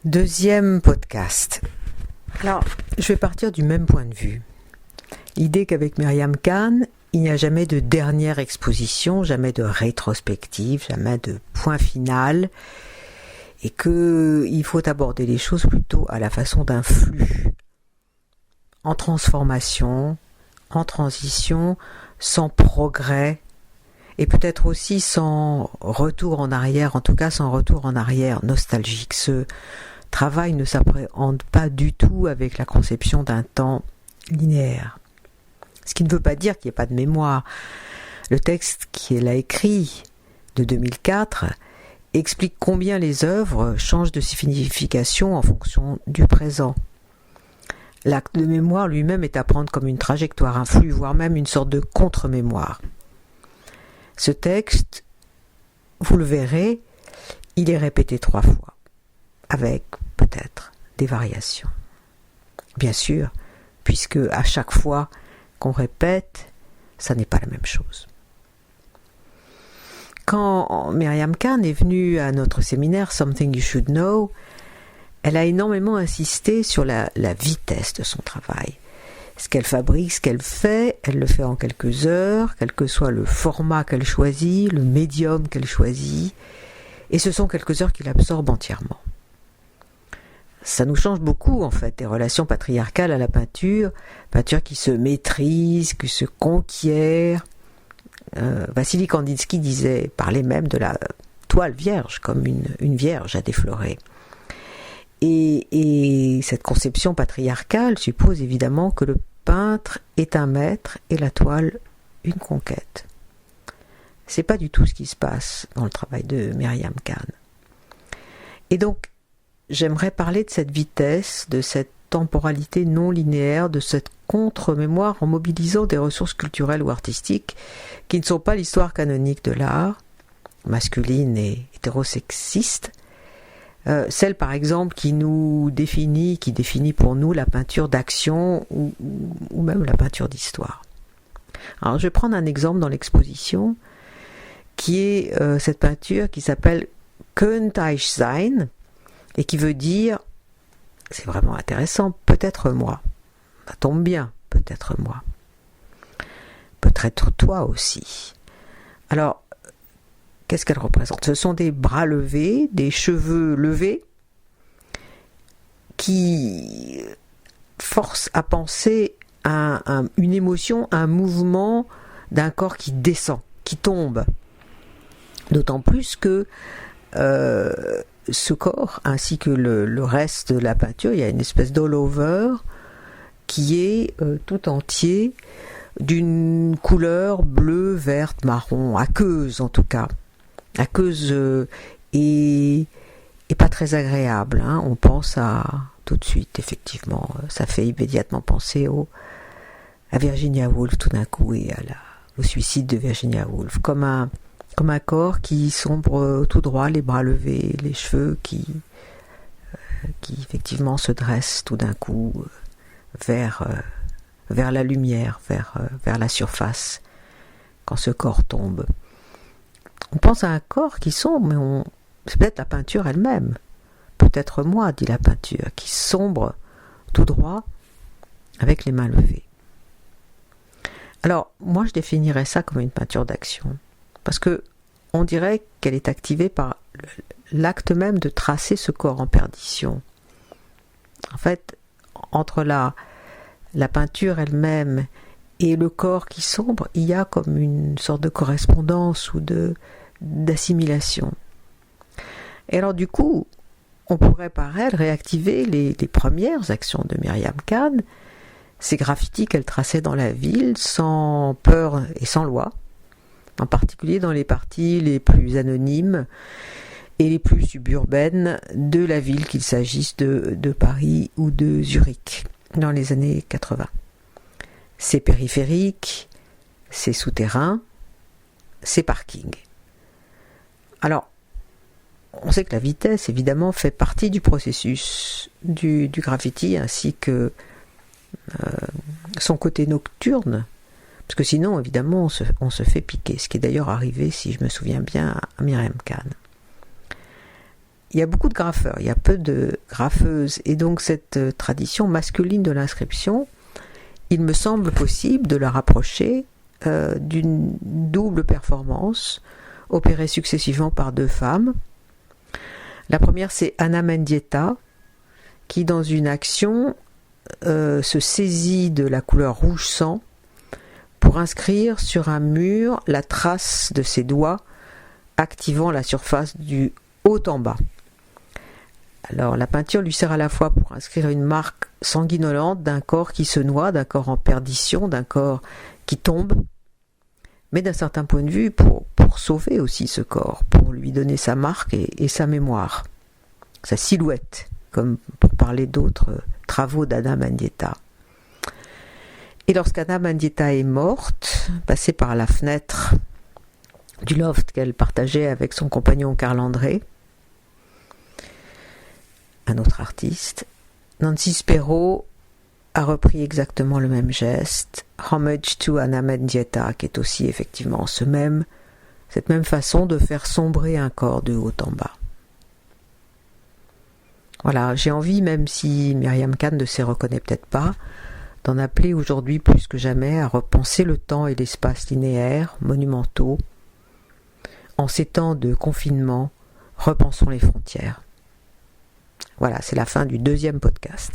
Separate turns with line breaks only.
Deuxième podcast. Alors, je vais partir du même point de vue. L'idée qu'avec Myriam Khan, il n'y a jamais de dernière exposition, jamais de rétrospective, jamais de point final, et qu'il faut aborder les choses plutôt à la façon d'un flux, en transformation, en transition, sans progrès, et peut-être aussi sans retour en arrière, en tout cas sans retour en arrière nostalgique. Ce travail ne s'appréhende pas du tout avec la conception d'un temps linéaire. Ce qui ne veut pas dire qu'il n'y ait pas de mémoire. Le texte qu'elle a écrit de 2004 explique combien les œuvres changent de signification en fonction du présent. L'acte de mémoire lui-même est à prendre comme une trajectoire, un flux, voire même une sorte de contre-mémoire. Ce texte, vous le verrez, il est répété 3 fois, avec peut-être des variations. Bien sûr, puisque à chaque fois qu'on répète, ça n'est pas la même chose. Quand Myriam Khan est venue à notre séminaire Something You Should Know, elle a énormément insisté sur la vitesse de son travail. Ce qu'elle fabrique, ce qu'elle fait, elle le fait en quelques heures, quel que soit le format qu'elle choisit, le médium qu'elle choisit, et ce sont quelques heures qu'il absorbe entièrement. Ça nous change beaucoup, en fait, des relations patriarcales à la peinture qui se maîtrise, qui se conquiert. Vassili Kandinsky parlait même de la toile vierge, comme une vierge à déflorer. Et cette conception patriarcale suppose évidemment que le peintre est un maître et la toile une conquête. C'est pas du tout ce qui se passe dans le travail de Myriam Khan. Et donc, j'aimerais parler de cette vitesse, de cette temporalité non linéaire, de cette contre-mémoire en mobilisant des ressources culturelles ou artistiques qui ne sont pas l'histoire canonique de l'art, masculine et hétérosexiste, celle par exemple qui définit pour nous la peinture d'action ou même la peinture d'histoire. Alors je vais prendre un exemple dans l'exposition qui est cette peinture qui s'appelle Könnte ich sein et qui veut dire, c'est vraiment intéressant, peut-être moi. Ça tombe bien, peut-être moi. Peut-être toi aussi. Alors, qu'est-ce qu'elle représente ? Ce sont des bras levés, des cheveux levés, qui forcent à penser à une émotion, un mouvement d'un corps qui descend, qui tombe. D'autant plus que ce corps, ainsi que le reste de la peinture, il y a une espèce d'all-over qui est tout entier d'une couleur bleue, verte, marron, aqueuse en tout cas. Aqueuse et pas très agréable. Hein. On pense tout de suite, effectivement, ça fait immédiatement penser à Virginia Woolf tout d'un coup et au suicide de Virginia Woolf. Comme un corps qui sombre tout droit, les bras levés, les cheveux qui effectivement se dressent tout d'un coup vers la lumière, vers la surface, quand ce corps tombe. On pense à un corps qui sombre, mais c'est peut-être la peinture elle-même. Peut-être moi, dit la peinture, qui sombre tout droit avec les mains levées. Alors, moi je définirais ça comme une peinture d'action. Parce que on dirait qu'elle est activée par l'acte même de tracer ce corps en perdition. En fait, entre la peinture elle-même et le corps qui sombre, il y a comme une sorte de correspondance ou d'assimilation. Et alors du coup, on pourrait par elle réactiver les premières actions de Myriam Khan, ces graffitis qu'elle traçait dans la ville sans peur et sans loi, en particulier dans les parties les plus anonymes et les plus suburbaines de la ville, qu'il s'agisse de Paris ou de Zurich, dans les années 80. C'est périphérique, c'est souterrain, c'est parking. Alors, on sait que la vitesse, évidemment, fait partie du processus du graffiti, ainsi que son côté nocturne, parce que sinon, évidemment, on se fait piquer, ce qui est d'ailleurs arrivé, si je me souviens bien, à Myriam Khan. il y a beaucoup de graffeurs, il y a peu de graffeuses. Et donc cette tradition masculine de l'inscription, il me semble possible de la rapprocher d'une double performance opérée successivement par 2 femmes. La première, c'est Anna Mendieta, qui dans une action se saisit de la couleur rouge sang pour inscrire sur un mur la trace de ses doigts, activant la surface du haut en bas. Alors la peinture lui sert à la fois pour inscrire une marque sanguinolente d'un corps qui se noie, d'un corps en perdition, d'un corps qui tombe, mais d'un certain point de vue pour sauver aussi ce corps, pour lui donner sa marque et sa mémoire, sa silhouette, comme pour parler d'autres travaux d'Anna Mendieta. Et lorsqu'Anna Mendieta est morte, passée par la fenêtre du loft qu'elle partageait avec son compagnon Carl André, un autre artiste, Nancy Spero a repris exactement le même geste, Homage to Anna Mendieta, qui est aussi effectivement cette même façon de faire sombrer un corps de haut en bas. Voilà, j'ai envie, même si Myriam Khan ne s'y reconnaît peut-être pas, d'en appeler aujourd'hui plus que jamais à repenser le temps et l'espace linéaires, monumentaux. En ces temps de confinement, repensons les frontières. Voilà, c'est la fin du 2e podcast.